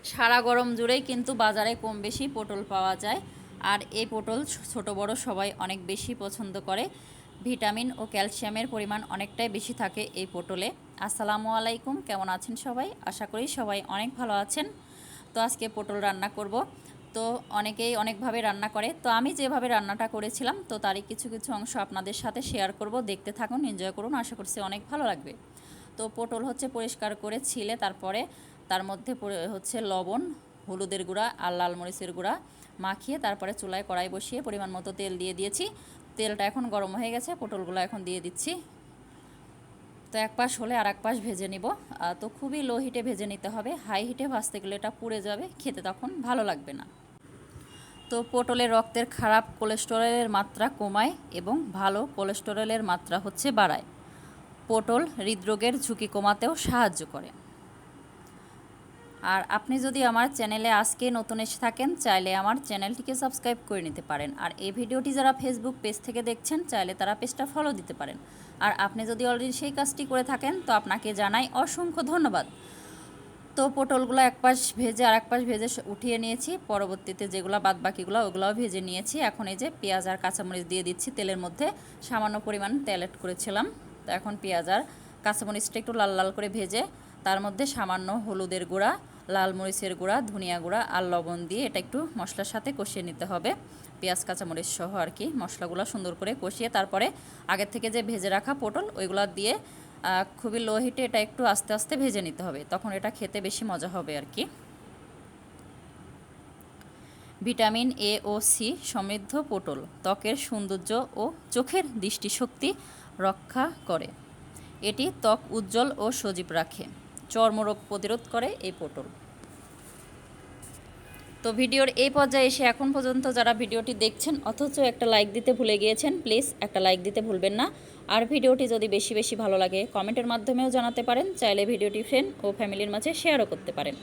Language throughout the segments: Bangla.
সারা গরম জুড়েই কিন্তু বাজারে কম বেশি পটল পাওয়া যায়। আর এই পটল ছোট বড় সবাই অনেক বেশি পছন্দ করে। ভিটামিন ও ক্যালসিয়ামের পরিমাণ অনেকটাই বেশি থাকে এই পটলে। আসসালামু আলাইকুম, কেমন আছেন সবাই? আশা করি সবাই অনেক ভালো আছেন। তো আজকে পটল রান্না করব। তো অনেকেই অনেকভাবে রান্না করে, তো আমি যেভাবে রান্নাটা করেছিলাম তো তারই কিছু কিছু অংশ আপনাদের সাথে শেয়ার করব। দেখতে থাকুন, এনজয় করুন, আশা করছি অনেক ভালো লাগবে। তো পটল হচ্ছে পরিষ্কার করে ছিলে তারপরে তার মধ্যে হচ্ছে লবণ, হলুদের গুঁড়া আর লাল মরিচের গুঁড়া মাখিয়ে তারপরে চুলায় কড়াই বসিয়ে পরিমাণ মতো তেল দিয়ে দিয়েছি। তেলটা এখন গরম হয়ে গেছে, পটলগুলো এখন দিয়ে দিচ্ছি। তো এক পাশ হলে আর এক পাশ ভেজে নিব। তো খুবই লো হিটে ভেজে নিতে হবে, হাই হিটে ভাজতে গেলে এটা পুড়ে যাবে, খেতে তখন ভালো লাগবে না। তো পটলের রক্তের খারাপ কোলেস্টেরলের মাত্রা কমায় এবং ভালো কোলেস্টেরলের মাত্রা হচ্ছে বাড়ায়। পটল হৃদরোগের ঝুঁকি কমাতেও সাহায্য করে। আর আপনি যদি আমার চ্যানেলে আজকে নতুন এসে থাকেন, চাইলে আমার চ্যানেলটিকে সাবস্ক্রাইব করে নিতে পারেন। আর এই ভিডিওটি যারা ফেসবুক পেজ থেকে দেখছেন, চাইলে তারা পেজটা ফলো দিতে পারেন। আর আপনি যদি অলরেডি সেই কাজটি করে থাকেন, তো আপনাকে জানাই অসংখ্য ধন্যবাদ। তো পটলগুলো এক পাশ ভেজে আর এক পাশ ভেজে উঠিয়ে নিয়েছি। পরবর্তীতে যেগুলো বাদ বাকিগুলো ওগুলোও ভেজে নিয়েছি। এখন এই যে পেঁয়াজ আর কাঁচামরিচ দিয়ে দিচ্ছি তেলের মধ্যে। সামান্য পরিমাণ তেল অ্যাড করেছিলাম। তো এখন পেঁয়াজ আর কাঁচামরিচটা একটু লাল লাল করে ভেজে তার মধ্যে সামান্য হলুদের গুঁড়া, লাল মরিচের গুঁড়া, ধনিয়া গুঁড়া আর লবণ দিয়ে এটা একটু মশলার সাথে কষিয়ে নিতে হবে। পেঁয়াজ কাঁচামরিচ সহ আর কি মশলাগুলো সুন্দর করে কষিয়ে তারপরে আগের থেকে যে ভেজে রাখা পটল ওইগুলো দিয়ে খুবই লো হিটে এটা একটু আস্তে আস্তে ভেজে নিতে হবে, তখন এটা খেতে বেশি মজা হবে আর কি। ভিটামিন এ ও সি সমৃদ্ধ পটল ত্বকের সৌন্দর্য ও চোখের দৃষ্টিশক্তি রক্ষা করে। এটি ত্বক উজ্জ্বল ও সজীব রাখে। চর্মরোগ প্রতিরোধ করে এই পটল। তো ভিডিওর এই পর্যায়ে এসে এখন পর্যন্ত যারা ভিডিওটি দেখছেন অথচ একটা লাইক দিতে ভুলে গিয়েছেন, প্লিজ একটা লাইক দিতে ভুলবেন না। আর ভিডিওটি যদি বেশি বেশি ভালো লাগে কমেন্টের মাধ্যমেও জানাতে পারেন, চাইলে ভিডিওটি ফ্রেন্ড ও ফ্যামিলির মাঝে শেয়ারও করতে পারেন।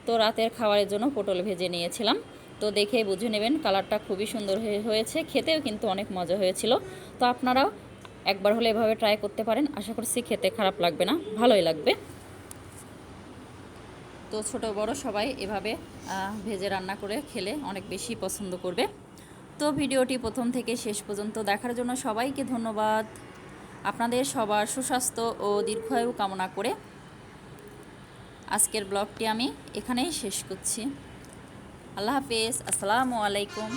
তো রাতের খাবারের জন্য পটল ভেজে নিয়েছিলাম, তো দেখে বুঝে নেবেন কালারটা খুবই সুন্দর হয়েছে, খেতেও কিন্তু অনেক মজা হয়েছিল। তো আপনারাও একবার হলে এভাবে ট্রাই করতে পারেন, আশা করছি খেতে খারাপ লাগবে না, ভালোই লাগবে। তো ছোট বড় সবাই এভাবে ভেজে রান্না করে খেলে অনেক বেশি পছন্দ করবে। তো ভিডিওটি প্রথম থেকে শেষ পর্যন্ত দেখার জন্য সবাইকে ধন্যবাদ। আপনাদের সবার সুস্বাস্থ্য ও দীর্ঘায়ু কামনা করে আজকের ব্লগটি আমি এখানেই শেষ করছি। আল্লাহ হাফেজ, আসসালামু আলাইকুম।